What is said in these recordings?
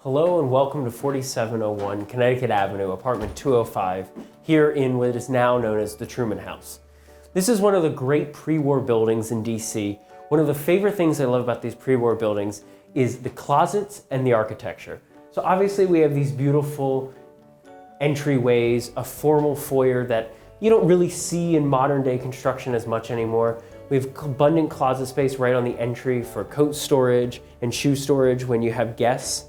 Hello and welcome to 4701 Connecticut Avenue, apartment 205, here in what is now known as the Truman House. This is one of the great pre-war buildings in DC. One of the favorite things I love about these pre-war buildings is the closets and the architecture. So obviously we have these beautiful entryways, a formal foyer that you don't really see in modern day construction as much anymore. We have abundant closet space right on the entry for coat storage and shoe storage when you have guests.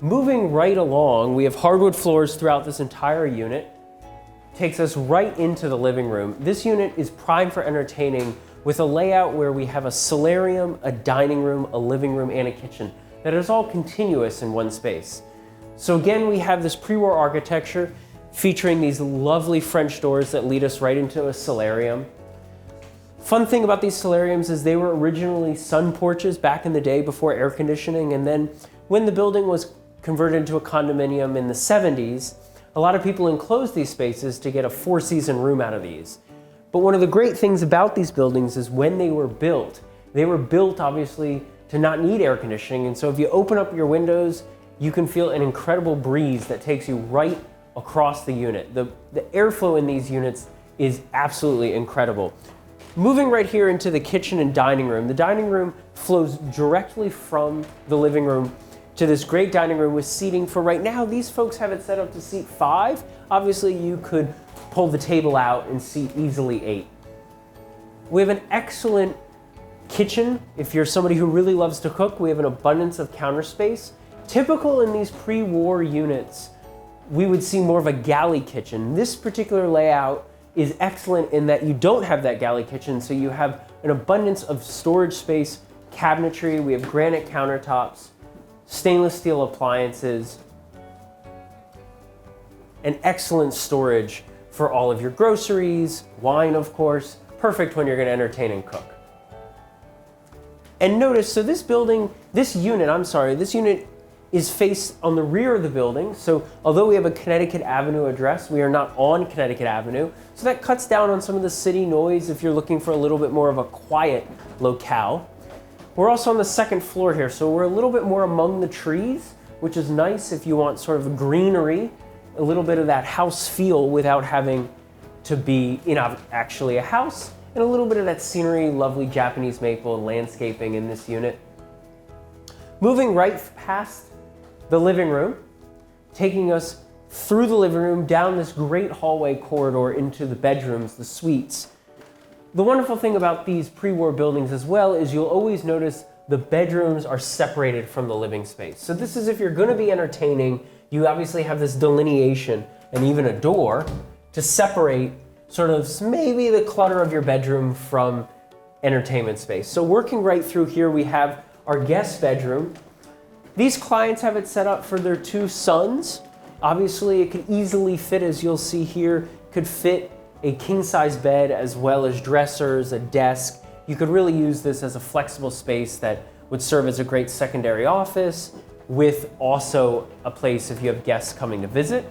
Moving right along, we have hardwood floors throughout this entire unit. Takes us right into the living room. This unit is primed for entertaining with a layout where we have a solarium, a dining room, a living room, and a kitchen that is all continuous in one space. So again, we have this pre-war architecture featuring these lovely French doors that lead us right into a solarium. Fun thing about these solariums is they were originally sun porches back in the day before air conditioning, and then when the building was converted into a condominium in the 70s, a lot of people enclosed these spaces to get a four-season room out of these. But one of the great things about these buildings is when they were built obviously to not need air conditioning, and so if you open up your windows, you can feel an incredible breeze that takes you right across the unit. The airflow in these units is absolutely incredible. Moving right here into the kitchen and dining room, the dining room flows directly from the living room to this great dining room with seating for right now. These folks have it set up to seat 5. Obviously, you could pull the table out and seat easily 8. We have an excellent kitchen. If you're somebody who really loves to cook, we have an abundance of counter space. Typical in these pre-war units, we would see more of a galley kitchen. This particular layout is excellent in that you don't have that galley kitchen, so you have an abundance of storage space, cabinetry. We have granite countertops, stainless steel appliances, and excellent storage for all of your groceries, wine of course, perfect when you're going to entertain and cook. And notice, so this unit is faced on the rear of the building, so although we have a Connecticut Avenue address, we are not on Connecticut Avenue, so that cuts down on some of the city noise if you're looking for a little bit more of a quiet locale. We're also on the second floor here, so we're a little bit more among the trees, which is nice if you want sort of greenery, a little bit of that house feel without having to be in actually a house, and a little bit of that scenery, lovely Japanese maple and landscaping in this unit. Moving right past the living room, taking us through the living room, down this great hallway corridor into the bedrooms, the suites. The wonderful thing about these pre-war buildings as well is you'll always notice the bedrooms are separated from the living space. So this is if you're going to be entertaining, you obviously have this delineation and even a door to separate sort of maybe the clutter of your bedroom from entertainment space. So working right through here, we have our guest bedroom. These clients have it set up for their 2 sons. Obviously, it could easily fit, as you'll see here, could fit a king-size bed as well as dressers, a desk. You could really use this as a flexible space that would serve as a great secondary office with also a place if you have guests coming to visit.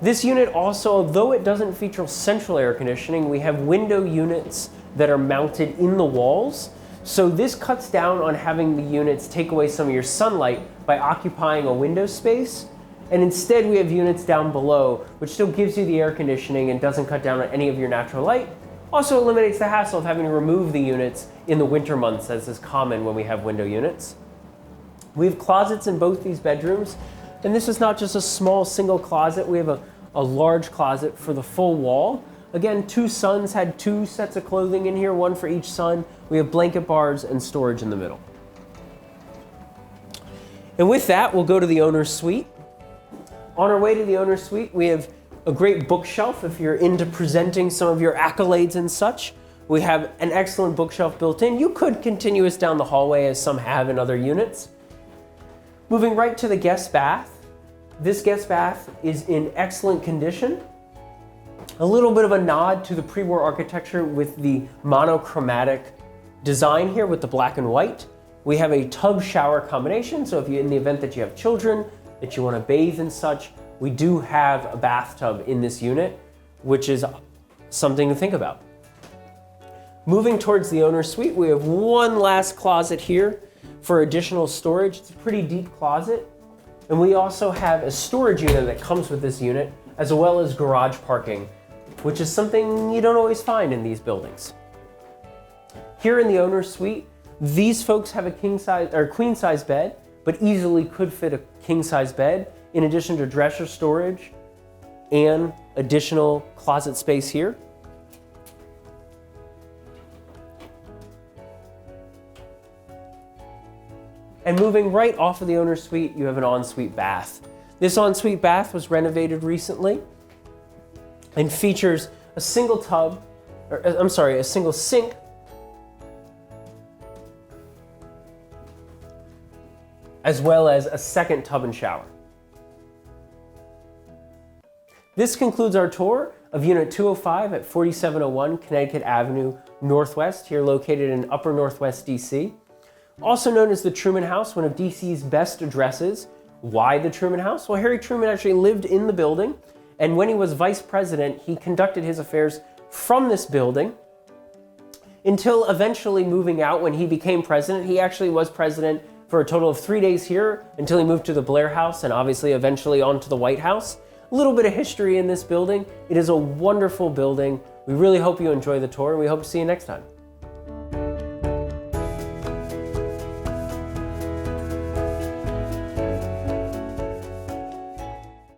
This unit also, although it doesn't feature central air conditioning, we have window units that are mounted in the walls. So this cuts down on having the units take away some of your sunlight by occupying a window space. And instead we have units down below, which still gives you the air conditioning and doesn't cut down on any of your natural light. Also eliminates the hassle of having to remove the units in the winter months, as is common when we have window units. We have closets in both these bedrooms, and this is not just a small single closet. We have a large closet for the full wall. Again, 2 sons had 2 sets of clothing in here, 1 for each son. We have blanket bars and storage in the middle. And with that, we'll go to the owner's suite. On our way to the owner's suite, we have a great bookshelf if you're into presenting some of your accolades and such. We have an excellent bookshelf built in. You could continue us down the hallway as some have in other units. Moving right to the guest bath. This guest bath is in excellent condition. A little bit of a nod to the pre-war architecture with the monochromatic design here with the black and white. We have a tub shower combination, so if you, in the event that you have children, that you want to bathe and such, we do have a bathtub in this unit, which is something to think about. Moving towards the owner's suite, we have one last closet here. for additional storage. It's a pretty deep closet. And we also have a storage unit that comes with this unit, as well as garage parking, which is something you don't always find in these buildings. Here in the owner's suite, these folks have a king size or queen size bed, but easily could fit a king size bed, in addition to dresser storage and additional closet space here. And moving right off of the owner's suite, you have an ensuite bath. This ensuite bath was renovated recently and features a single a single sink, as well as a second tub and shower. This concludes our tour of Unit 205 at 4701 Connecticut Avenue Northwest, here located in Upper Northwest, DC. Also known as the Truman House, one of DC's best addresses. Why the Truman House? Well, Harry Truman actually lived in the building, and when he was vice president, he conducted his affairs from this building until eventually moving out when he became president. He actually was president for a total of 3 days here until he moved to the Blair House and obviously eventually on to the White House. A little bit of history in this building. It is a wonderful building. We really hope you enjoy the tour, and we hope to see you next time.